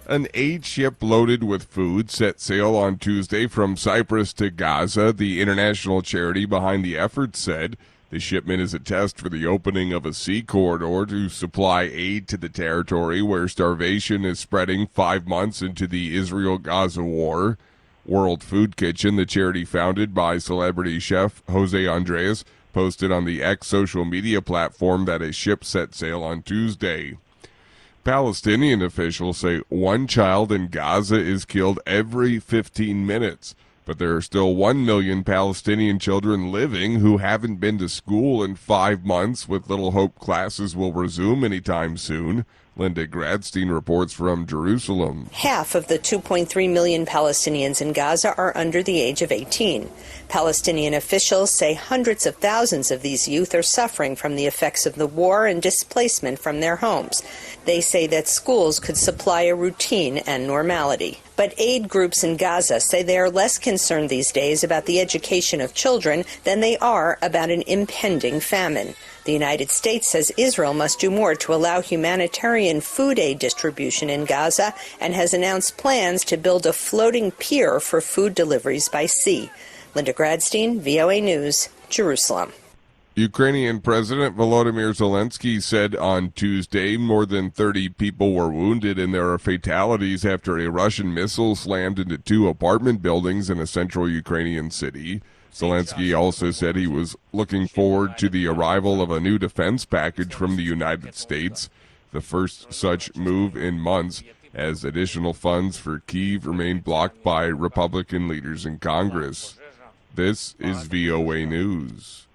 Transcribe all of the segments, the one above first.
An aid ship loaded with food set sail on Tuesday from Cyprus to Gaza, the international charity behind the effort said. The shipment is a test for the opening of a sea corridor to supply aid to the territory where starvation is spreading 5 months into the Israel-Gaza war. World Food Kitchen, the charity founded by celebrity chef Jose Andres, posted on the X social media platform that a ship set sail on Tuesday. Palestinian officials say one child in Gaza is killed every 15 minutes, but there are still 1 million Palestinian children living who haven't been to school in 5 months, with little hope classes will resume anytime soon. Linda Gradstein reports from Jerusalem. Half of the 2.3 million Palestinians in Gaza are under the age of 18. Palestinian officials say hundreds of thousands of these youth are suffering from the effects of the war and displacement from their homes. They say that schools could supply a routine and normality. But aid groups in Gaza say they are less concerned these days about the education of children than they are about an impending famine. The United States says Israel must do more to allow humanitarian food aid distribution in Gaza and has announced plans to build a floating pier for food deliveries by sea. Linda Gradstein, VOA News, Jerusalem. Ukrainian President Volodymyr Zelensky said on Tuesday more than 30 people were wounded and there are fatalities after a Russian missile slammed into 2 apartment buildings in a central Ukrainian city. Zelensky also said he was looking forward to the arrival of a new defense package from the United States, the first such move in months, as additional funds for Kyiv remain blocked by Republican leaders in Congress. This is VOA News.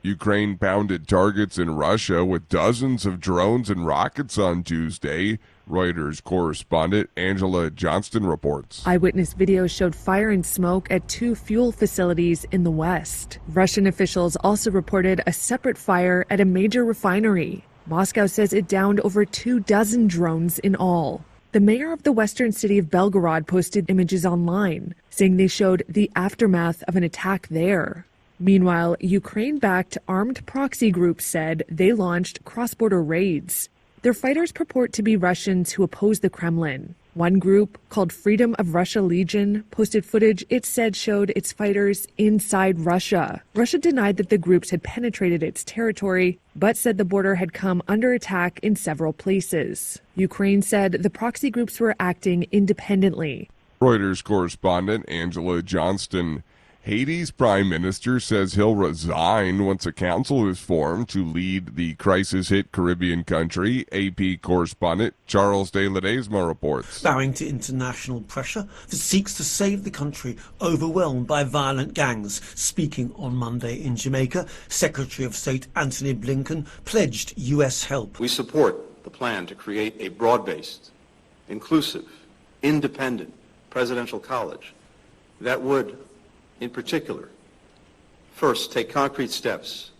Ukraine pounded targets in Russia with dozens of drones and rockets on Tuesday. Reuters correspondent Angela Johnston reports. Eyewitness video showed fire and smoke at 2 fuel facilities in the west. Russian officials also reported a separate fire at a major refinery. Moscow says it downed over 24 drones in all. The mayor of the western city of Belgorod posted images online, saying they showed the aftermath of an attack there. Meanwhile, Ukraine-backed armed proxy groups said they launched cross-border raids. Their fighters purport to be Russians who oppose the Kremlin. One group, called Freedom of Russia Legion, posted footage it said showed its fighters inside Russia. Russia denied that the groups had penetrated its territory, but said the border had come under attack in several places. Ukraine said the proxy groups were acting independently. Reuters correspondent Angela Johnston. Haiti's prime minister says he'll resign once a council is formed to lead the crisis-hit Caribbean country. AP correspondent Charles de Ledesma reports. Bowing to international pressure that seeks to save the country overwhelmed by violent gangs. Speaking on Monday in Jamaica, Secretary of State Antony Blinken pledged U.S. help. We support the plan to create a broad-based, inclusive, independent presidential college that would, in particular, first, take concrete steps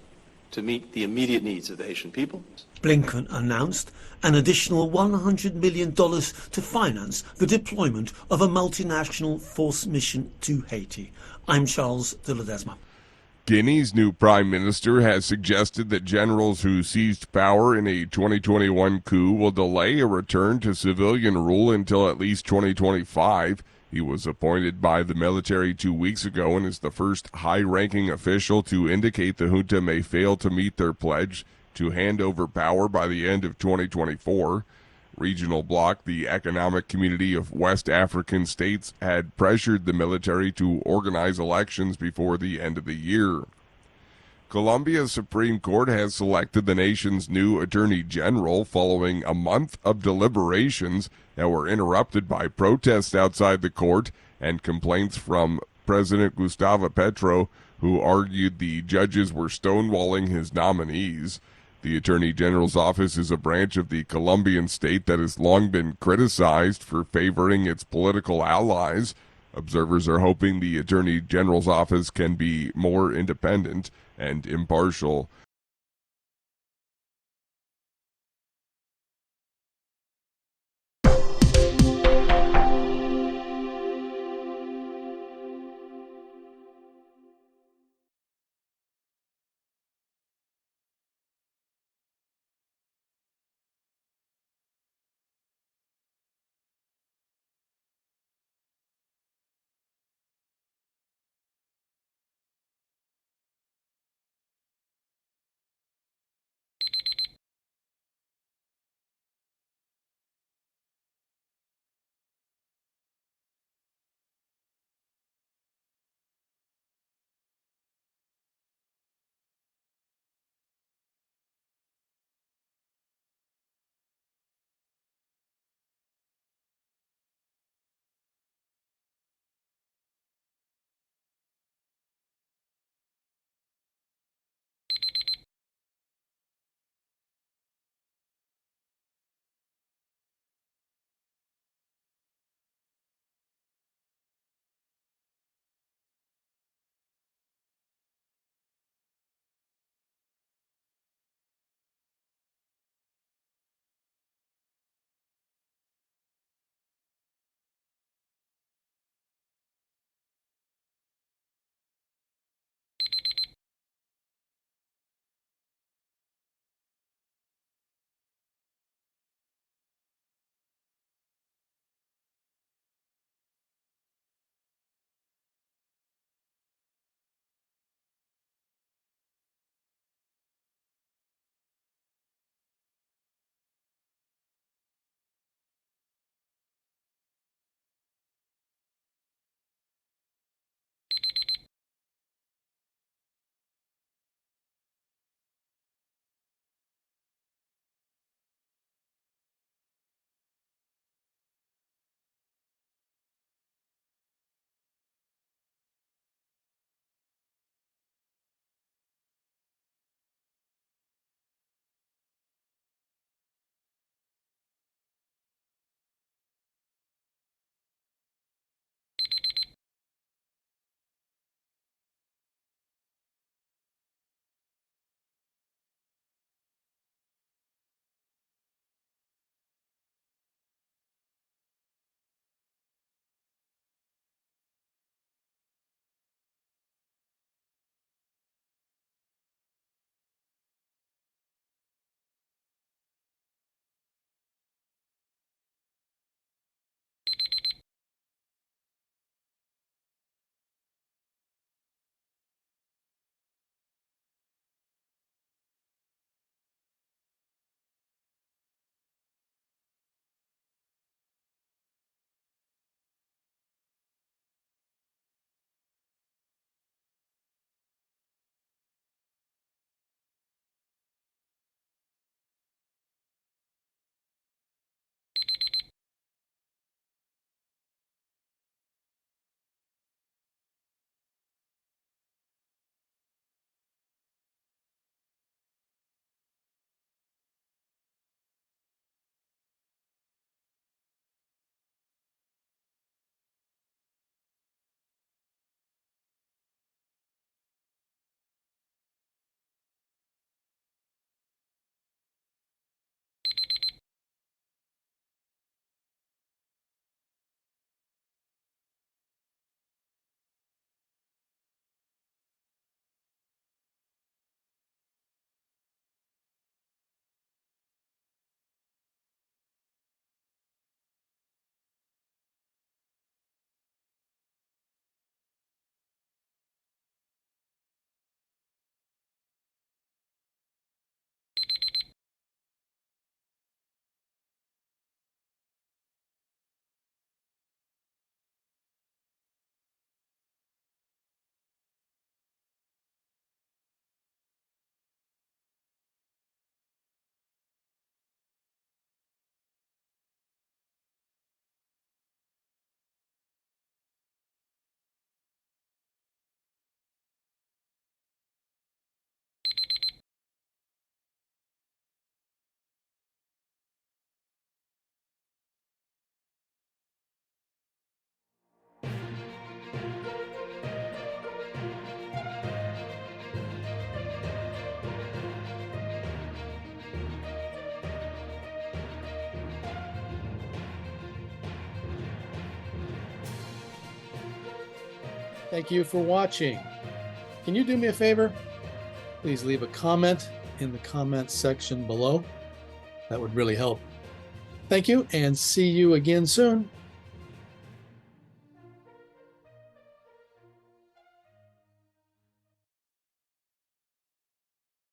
to meet the immediate needs of the Haitian people. Blinken announced an additional $100 million to finance the deployment of a multinational force mission to Haiti. I'm Charles de Ledesma. Guinea's new prime minister has suggested that generals who seized power in a 2021 coup will delay a return to civilian rule until at least 2025. He was appointed by the military 2 weeks ago and is the first high-ranking official to indicate the junta may fail to meet their pledge to hand over power by the end of 2024. Regional bloc, the Economic Community of West African States, had pressured the military to organize elections before the end of the year. Colombia's Supreme Court has selected the nation's new Attorney General following a month of deliberations that were interrupted by protests outside the court and complaints from President Gustavo Petro, who argued the judges were stonewalling his nominees. The Attorney General's office is a branch of the Colombian state that has long been criticized for favoring its political allies. Observers are hoping the Attorney General's office can be more independent and impartial. Thank you for watching. Can you do me a favor? Please leave a comment in the comment section below. That would really help. Thank you, and see you again soon.